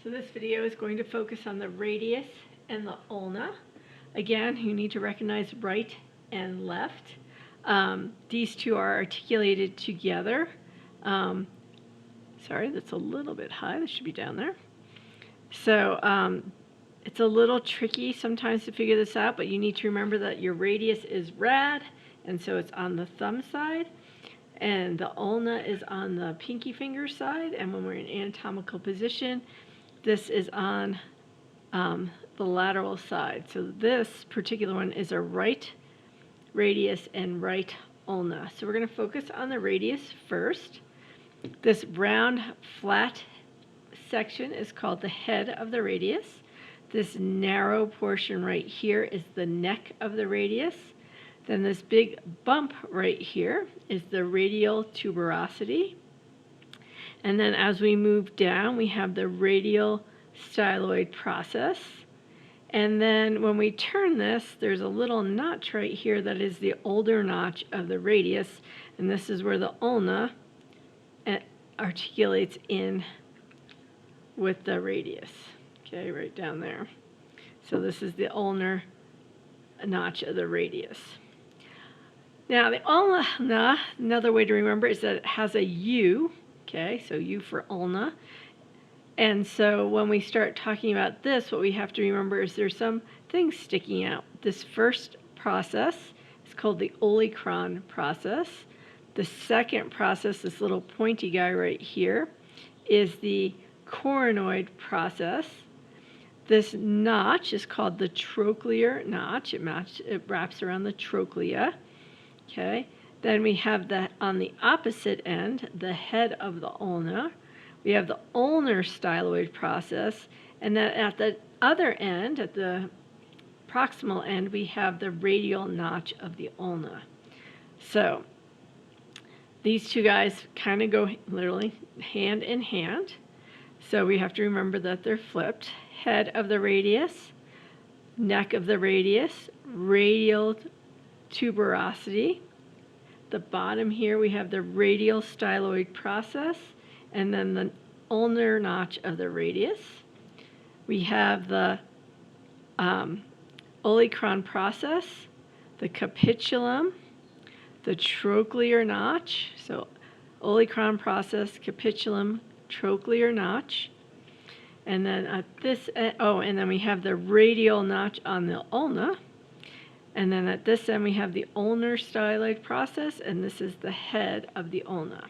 So this video is going to focus on the radius and the ulna. Again, you need to recognize right and left. These two are articulated together. Sorry, that's a little bit high. That should be down there. So it's a little tricky sometimes to figure this out, but you need to remember that your radius is rad, and so it's on the thumb side, and the ulna is on the pinky finger side, and when we're in anatomical position, this is on the lateral side. So this particular one is a right radius and right ulna. So we're going to focus on the radius first. This round, flat section is called the head of the radius. This narrow portion right here is the neck of the radius. Then this big bump right here is the radial tuberosity. And then as we move down, we have the radial styloid process. And then when we turn this, there's a little notch right here that is the older notch of the radius. And this is where the ulna articulates in with the radius. Okay, right down there. So this is the ulnar notch of the radius. Now the ulna, another way to remember is that it has a U. Okay, so U for ulna. And so when we start talking about this, what we have to remember is there's some things sticking out. This first process is called the olecron process. The second process, this little pointy guy right here, is the coronoid process. This notch is called the trochlear notch. It wraps around the trochlea. Okay. Then we have on the opposite end, the head of the ulna. We have the ulnar styloid process, and then at the other end, at the proximal end, we have the radial notch of the ulna. So these two guys kind of go literally hand in hand. So we have to remember that they're flipped. Head of the radius, neck of the radius, radial tuberosity. The bottom here we have the radial styloid process, and then the ulnar notch of the radius. We have the olecron process, the capitulum, the trochlear notch. So olecron process, capitulum, trochlear notch. And then at this end, and then we have the radial notch on the ulna. And then at this end we have the ulnar styloid process, and this is the head of the ulna.